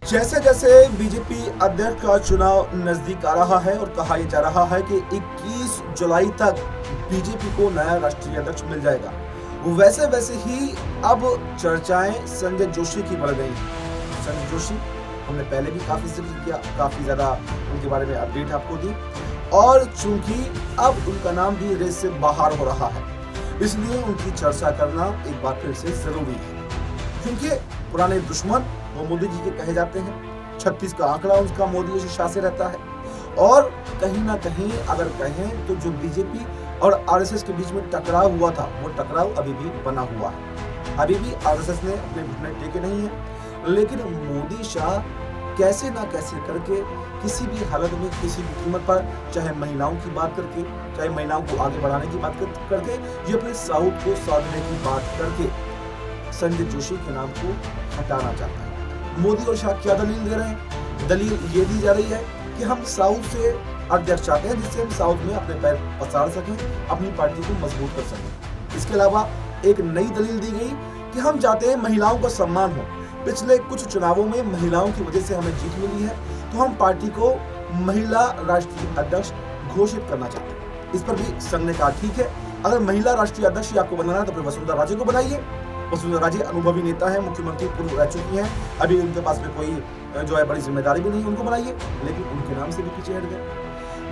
जैसे जैसे बीजेपी अध्यक्ष का चुनाव नजदीक आ रहा है और कहा जा रहा है कि 21 जुलाई तक बीजेपी को नया राष्ट्रीय अध्यक्ष मिल जाएगा, वैसे वैसे ही अब चर्चाएं संजय जोशी की बढ़ गई हैं। संजय जोशी हमने पहले भी काफी जिक्र किया, काफी ज्यादा उनके बारे में अपडेट आपको दी, और चूंकि अब उनका नाम भी रेस से बाहर हो रहा है, इसलिए उनकी चर्चा करना एक बार फिर से जरूरी है। क्योंकि पुराने दुश्मन वो मोदी जी के कहे जाते हैं। 36 का आंकड़ा उसका मोदी जी शासित रहता है, और कहीं ना कहीं अगर कहें तो जो बीजेपी और आरएसएस के बीच में टकराव हुआ था, वो टकराव अभी भी बना हुआ है। अभी भी आरएसएस ने अपने घुटने टेके नहीं है, लेकिन मोदी शाह कैसे ना कैसे करके किसी भी हालत में, किसी भी कीमत पर, चाहे महिलाओं की बात करके, चाहे महिलाओं को आगे बढ़ाने की बात करके, ये अपने साउथ को साधने की बात करके संजय जोशी के नाम को हटाना चाहता है। मोदी और शाह क्या दलील दे रहे हैं? दलील ये दी जा रही है कि हम साउथ से अध्यक्ष चाहते हैं, जिससे हम साउथ में अपने पैर पसार सकें, अपनी पार्टी को मजबूत कर सकें। इसके अलावा एक नई दलील दी गई कि हम चाहते हैं महिलाओं का सम्मान हो। पिछले कुछ चुनावों में महिलाओं की वजह से हमें जीत मिली है, तो हम पार्टी को महिला राष्ट्रीय अध्यक्ष घोषित करना चाहते हैं। इस पर भी संघ ने कहा ठीक है, अगर महिला राष्ट्रीय अध्यक्ष आपको बनाना है तो फिर वसुंधरा राजे को बनाइए। वसुंधरा राजे अनुभवी नेता है, मुख्यमंत्री पूर्व रह चुकी हैं, अभी उनके पास में कोई जो है बड़ी जिम्मेदारी भी नहीं, उनको बनाइए। लेकिन उनके नाम से भी पीछे हट गए।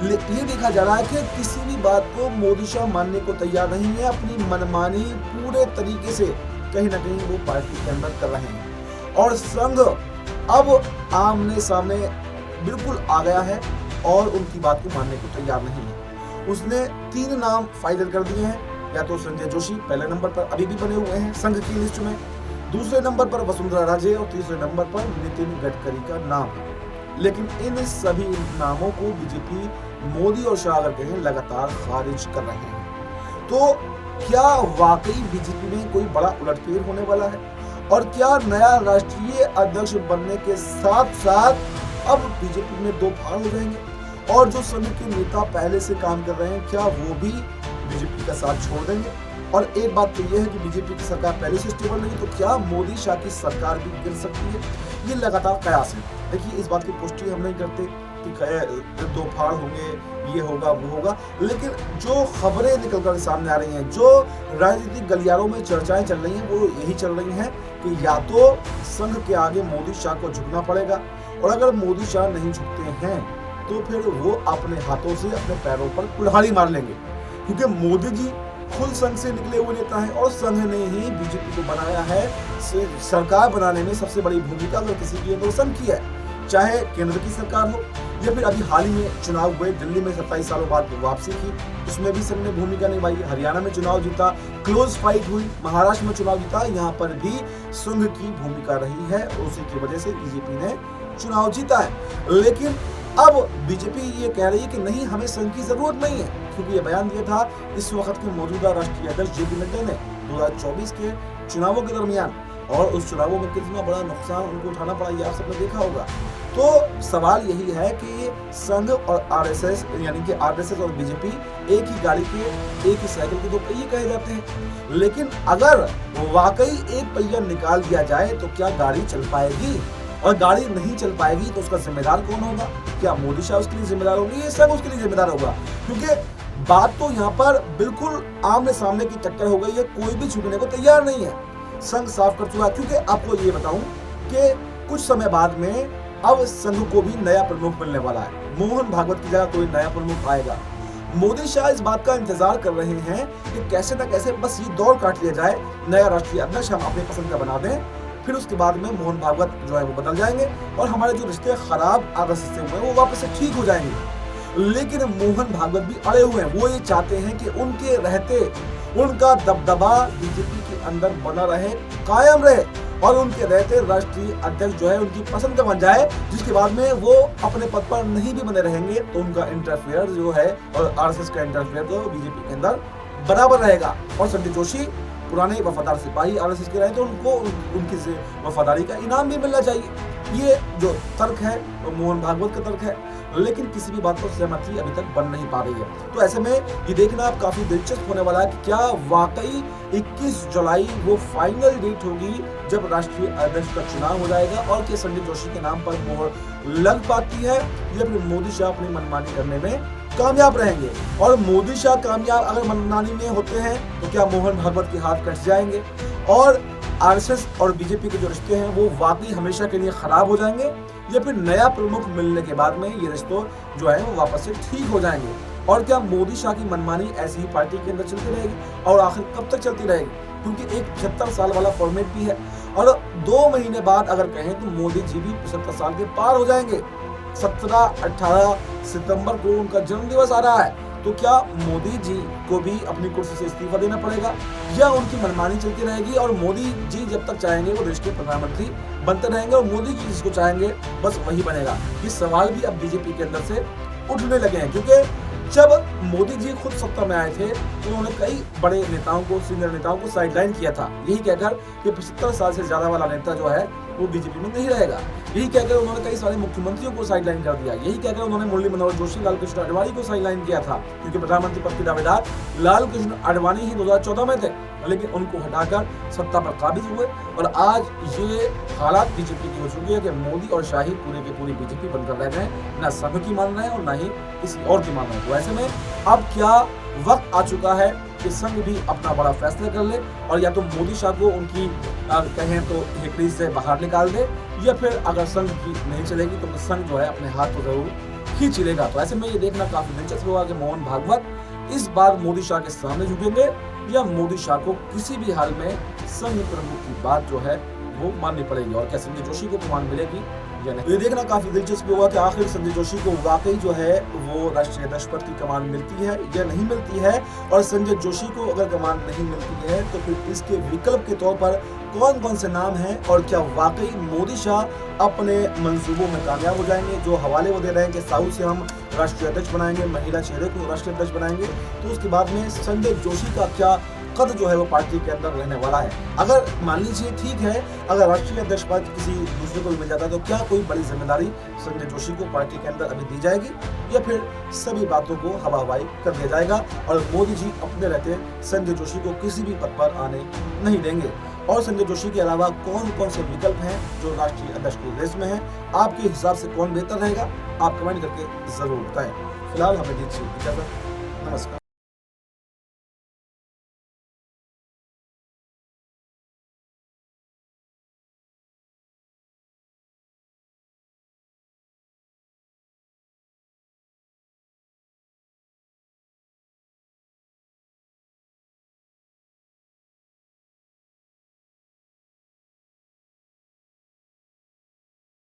ये देखा जा रहा है कि किसी भी बात को मोदी शाह मानने को तैयार नहीं है। अपनी मनमानी पूरे तरीके से कहीं ना कहीं वो पार्टी के अंदर कर रहे हैं, और संघ अब आमने सामने बिल्कुल आ गया है और उनकी बात को मानने को तैयार नहीं है। उसने 3 नाम फाइनल कर दिए हैं, या तो संजय जोशी पहले नंबर पर अभी भी बने हुए हैं संघ की लिस्ट में, दूसरे नंबर पर वसुंधरा राजे और तीसरे नंबर पर नितिन गडकरी का नाम है। लेकिन इन सभी नामों को बीजेपी, मोदी और शाह अगर कहें, लगातार खारिज कर रहे हैं। तो क्या वाकई बीजेपी में कोई बड़ा उलटफेर होने वाला है? और क्या नया राष्ट्रीय अध्यक्ष बनने के साथ साथ अब बीजेपी में 2 फाड़ हो जाएंगे? और जो संघ के नेता पहले से काम कर रहे हैं, क्या वो भी बीजेपी का साथ छोड़ देंगे? और एक बात तो यह है कि बीजेपी की सरकार पहले से स्टेबल नहीं, तो क्या मोदी शाह की सरकार भी गिर सकती है? ये लगातार कयास है। देखिए, इस बात की पुष्टि हम नहीं करते कि 2 फाड़ होंगे, ये होगा, वो होगा, लेकिन जो खबरें निकलकर सामने आ रही हैं, जो राजनीतिक गलियारों में चर्चाएं चल रही हैं, वो यही चल रही हैं कि या तो संघ के आगे मोदी शाह को झुकना पड़ेगा, और अगर मोदी शाह नहीं झुकते हैं तो फिर वो अपने हाथों से अपने पैरों पर कुल्हाड़ी मार लेंगे। क्योंकि मोदी जी खुद संघ से निकले हुए नेता हैं, और संघ ने ही बीजेपी को बनाया है। सरकार बनाने में सबसे बड़ी भूमिका अगर किसी की है तो संघ की है, चाहे केंद्र की सरकार हो, या फिर अभी हाल ही में चुनाव हुए दिल्ली में 27 सालों बाद वापसी की, उसमें भी संघ ने भूमिका निभाई। हरियाणा में चुनाव जीता, क्लोज फाइट हुई, महाराष्ट्र में चुनाव जीता, यहाँ पर भी संघ की भूमिका रही है, और उसी की वजह से बीजेपी ने चुनाव जीता है। लेकिन अब बीजेपी ये कह रही है कि नहीं, हमें संघ की जरूरत नहीं है, क्योंकि ये बयान दिया था इस वक्त के मौजूदा राष्ट्रीय अध्यक्ष जेपी नड्डा ने 2024 के चुनावों के दरमियान, और उस चुनावों में कितना बड़ा नुकसान उनको उठाना पड़ा, ये आप सबने देखा होगा। तो सवाल यही है कि संघ और आरएसएस, यानी कि आरएसएस और बीजेपी एक ही गाड़ी के, एक ही साइकिल के 2 पहिए कहे जाते हैं। लेकिन अगर वाकई एक पहिया निकाल दिया जाए तो क्या गाड़ी चल पाएगी? और गाड़ी नहीं चल पाएगी तो उसका जिम्मेदार कौन होगा? क्या मोदी शाह उसके लिए जिम्मेदार होंगे? ये सब उसके लिए जिम्मेदार होगा। क्योंकि बात तो यहाँ पर बिल्कुल आमने सामने की टक्कर हो गई है, कोई भी झुकने को तैयार नहीं है। संघ साफ कर चुका है। क्योंकि आपको ये बताऊं कि कुछ समय बाद में अब संघ को भी नया प्रमुख मिलने वाला है। मोहन भागवत की जगह कोई नया प्रमुख आएगा। मोदी शाह इस बात का इंतजार कर रहे हैं कि कैसे न कैसे बस ये दौर काट लिया जाए, नया राष्ट्रीय अध्यक्ष हम अपने पसंद का बना दें, फिर उसके बाद में मोहन भागवत जो है वो बदल जाएंगे, और हमारे जो रिश्ते खराब आरएसएस से हुए वो वापस से ठीक हो जाएंगे। लेकिन मोहन भागवत भी अड़े हुए हैं। वो ये चाहते हैं कि उनके रहते उनका दबदबा बीजेपी के अंदर बना रहे, कायम रहे, और उनके रहते राष्ट्रीय अध्यक्ष जो है उनकी पसंद का बन जाए, जिसके बाद में वो अपने पद पर नहीं भी बने रहेंगे तो उनका इंटरफेयर जो है, और आरएसएस का इंटरफेयर तो बीजेपी के अंदर बराबर रहेगा। और संजय जोशी पुराने वफादार सिपाही आरएसएस के रहे, तो उनको उनकी वफादारी का इनाम भी मिलना चाहिए। ये जो तर्क है वो मोहन भागवत का तर्क है। लेकिन किसी भी बात पर सहमति अभी तक बन नहीं पा रही है। तो ऐसे में ये देखना अब काफी दिलचस्प होने वाला है कि क्या वाकई 21 जुलाई वो फाइनल डेट होगी जब राष्ट्रीय अध्यक्ष का चुनाव हो जाएगा, और क्या संजय जोशी के नाम पर मोहर लग पाती है या फिर मोदी शाह अपनी मनमानी करने में कामयाब रहेंगे। और मोदी शाह कामयाब अगर मनमानी में होते हैं तो क्या मोहन भागवत के हाथ कट जाएंगे और आरएसएस और बीजेपी के जो रिश्ते हैं वो वाकई हमेशा के लिए खराब हो जाएंगे, या फिर नया प्रमुख मिलने के बाद में ये रिश्ते जो है वो वापस से ठीक हो जाएंगे। और क्या मोदी शाह की मनमानी ऐसी ही पार्टी के अंदर चलती रहेगी और आखिर कब तक चलती रहेगी, क्योंकि एक 75 साल वाला फॉर्मेट भी है और 2 महीने बाद अगर कहें तो मोदी जी भी 75 साल के पार हो जाएंगे। 17-18 सितंबर को उनका जन्मदिवस आ रहा है, तो क्या मोदी जी को भी अपनी कुर्सी से इस्तीफा देना पड़ेगा या उनकी मनमानी चलती रहेगी और मोदी जी जब तक चाहेंगे वो देश के प्रधानमंत्री बनते रहेंगे और मोदी जी जिसको चाहेंगे बस वही बनेगा। ये सवाल भी अब बीजेपी के अंदर से उठने लगे हैं, क्योंकि जब मोदी जी खुद सत्ता में आए थे तो उन्होंने कई बड़े नेताओं को, सीनियर नेताओं को साइडलाइन किया था, यही कहकर कि 75 साल से ज्यादा वाला नेता जो है वो बीजेपी में नहीं रहेगा। यही कहकर उन्होंने कई सारे मुख्यमंत्रियों को साइडलाइन कर दिया। यही कहकर उन्होंने मुरली मनोहर जोशी, लाल कृष्ण आडवाणी को साइडलाइन किया था, क्योंकि प्रधानमंत्री पद के दावेदार लाल कृष्ण आडवाणी ही 2014 में थे, लेकिन उनको हटाकर सत्ता पर काबिज हुए और आज ये हालात बीजेपी की हो चुकी है कि मोदी और शाही पूरे के पूरी बीजेपी बनकर रह गए, ना संघ की मान रहे हैं और ना ही किसी और की मान रहे हैं। तो ऐसे में अब क्या वक्त आ चुका है कि संघ भी अपना बड़ा फैसला कर ले और या तो मोदी शाह को उनकी कहें तो हेकड़ी से बाहर निकाल दे, या फिर अगर संघ की नहीं चलेगी तो संघ जो है अपने हाथ तो जरूर खींच लेगा। तो ऐसे में ये देखना काफी दिलचस्प होगा कि मोहन भागवत इस बार मोदी शाह के सामने झुकेंगे या मोदी शाह को किसी भी हाल में संघ प्रमुख की बात जो है वो माननी पड़ेगी, और क्या संजय जोशी को कमान मिलेगी या नहीं। ये देखना काफी दिलचस्प होगा कि आखिर संजय जोशी को वाकई जो है वो राष्ट्रीय अध्यक्ष पद की कमान मिलती है या नहीं मिलती है, और संजय जोशी को अगर कमान नहीं मिलती है तो फिर इसके विकल्प के तौर पर कौन कौन से नाम हैं, और क्या वाकई मोदी शाह अपने मंसूबों में कामयाब हो जाएंगे। जो हवाले वो दे रहे हैं कि साउथ से हम राष्ट्रीय अध्यक्ष बनाएंगे, महिला चेहरे को राष्ट्रीय अध्यक्ष बनाएंगे, तो उसके बाद में संजय जोशी का क्या कद जो है वो पार्टी के अंदर रहने वाला है। अगर मान लीजिए ठीक है, अगर राष्ट्रीय अध्यक्ष पद किसी दूसरे को भी मिल जाता है तो क्या कोई बड़ी जिम्मेदारी संजय जोशी को पार्टी के अंदर अभी दी जाएगी, या फिर सभी बातों को हवा हवाई कर दिया जाएगा और मोदी जी अपने रहते संजय जोशी को किसी भी पद पर आने नहीं देंगे। और संजय जोशी के अलावा कौन कौन से विकल्प हैं जो राष्ट्रीय अध्यक्ष की रेस में हैं, आपके हिसाब से कौन बेहतर रहेगा, आप कमेंट करके जरूर बताएं। फिलहाल हमें दीजिए इजाजत, नमस्कार।